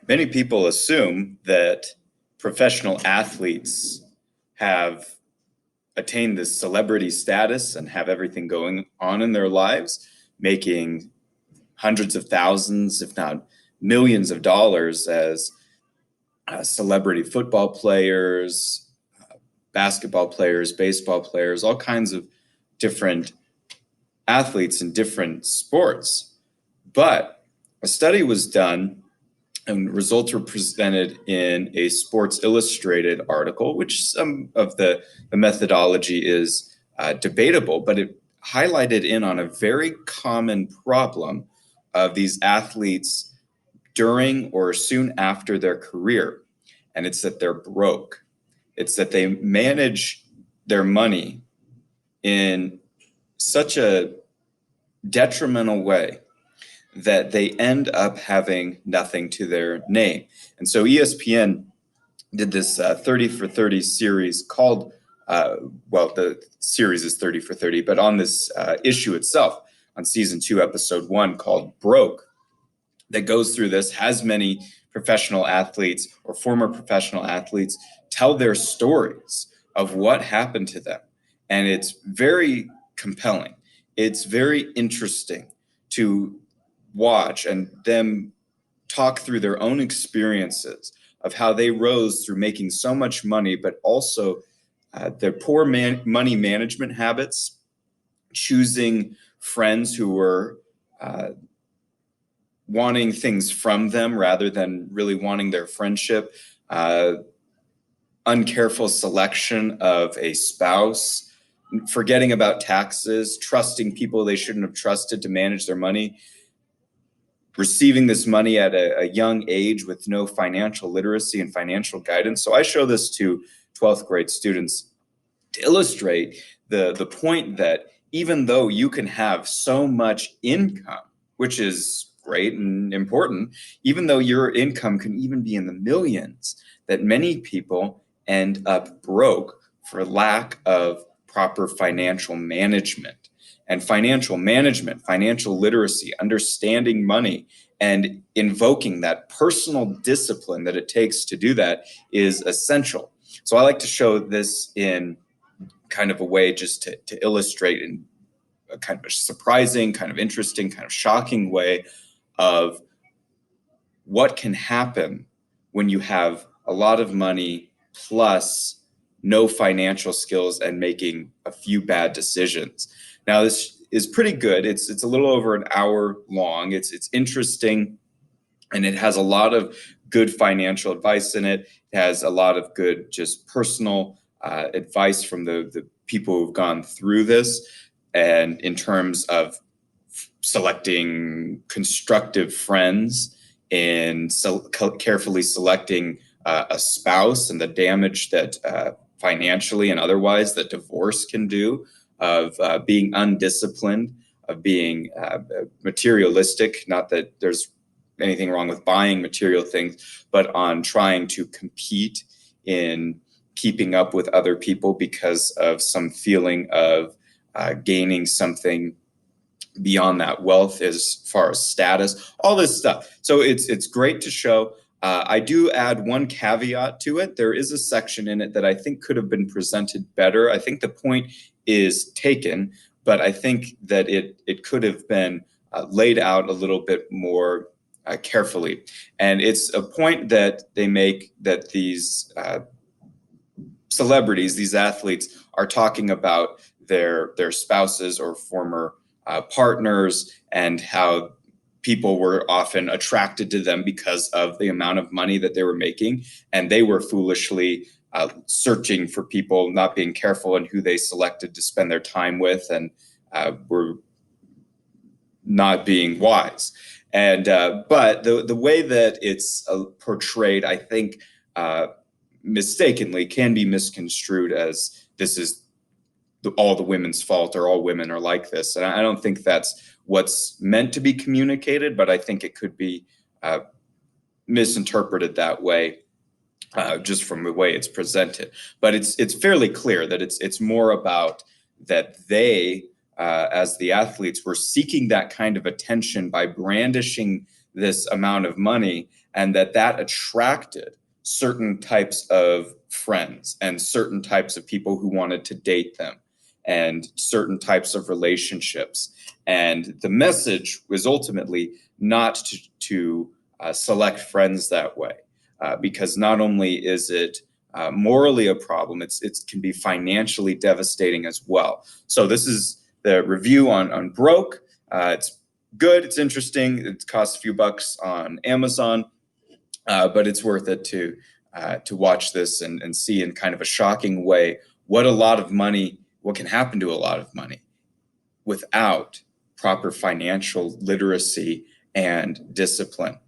Many people assume that professional athletes have attained this celebrity status and have everything going on in their lives, making hundreds of thousands, if not millions of dollars as celebrity football players, basketball players, baseball players, all kinds of different athletes in different sports. But a study was done and results were presented in a Sports Illustrated article, which some of the methodology is debatable, but it highlighted in on a very common problem of these athletes during or soon after their career. And it's that they're broke. It's that they manage their money in such a detrimental way that they end up having nothing to their name. And so ESPN did this 30 for 30 series called, well, the series is 30 for 30, but on this issue itself, on season 2, episode 1, called Broke, that goes through this, has many professional athletes or former professional athletes tell their stories of what happened to them. And it's very compelling. It's very interesting to watch and them talk through their own experiences of how they rose through making so much money, but also their poor money management habits, choosing friends who were wanting things from them rather than really wanting their friendship, uncareful selection of a spouse, forgetting about taxes, trusting people they shouldn't have trusted to manage their money, receiving this money at a young age with no financial literacy and financial guidance. So I show this to 12th grade students to illustrate the point that even though you can have so much income, which is great and important, even though your income can even be in the millions, that many people end up broke for lack of proper financial management. And financial management, financial literacy, understanding money, and invoking that personal discipline that it takes to do that is essential. So I like to show this in kind of a way just to illustrate in a kind of a surprising, kind of interesting, kind of shocking way of what can happen when you have a lot of money plus no financial skills and making a few bad decisions. Now, this is pretty good. It's a little over an hour long. It's interesting, and it has a lot of good financial advice in it. It has a lot of good just personal advice from the people who've gone through this, and in terms of selecting constructive friends and carefully selecting a spouse and the damage that financially and otherwise that divorce can do, of being undisciplined, of being materialistic. Not that there's anything wrong with buying material things, but on trying to compete in keeping up with other people because of some feeling of gaining something beyond that, wealth as far as status, all this stuff. So it's great to show. I do add one caveat to it. There is a section in it that I think could have been presented better. I think the point is taken, but I think that it could have been laid out a little bit more carefully. And it's a point that they make that these celebrities, these athletes, are talking about their spouses or former partners, and how people were often attracted to them because of the amount of money that they were making, and they were foolishly searching for people, not being careful in who they selected to spend their time with, and were not being wise. And but the way that it's portrayed, I think, mistakenly can be misconstrued as this is all the women's fault, or all women are like this. And I don't think that's what's meant to be communicated, but I think it could be misinterpreted that way, just from the way it's presented. But it's fairly clear that it's more about that they, as the athletes, were seeking that kind of attention by brandishing this amount of money, and that attracted certain types of friends and certain types of people who wanted to date them and certain types of relationships. And the message was ultimately not to select friends that way, because not only is it morally a problem, it can be financially devastating as well. So this is the review on Broke. It's good, it's interesting, it costs a few bucks on Amazon, but it's worth it to watch this and see in kind of a shocking way what can happen to a lot of money without proper financial literacy and discipline.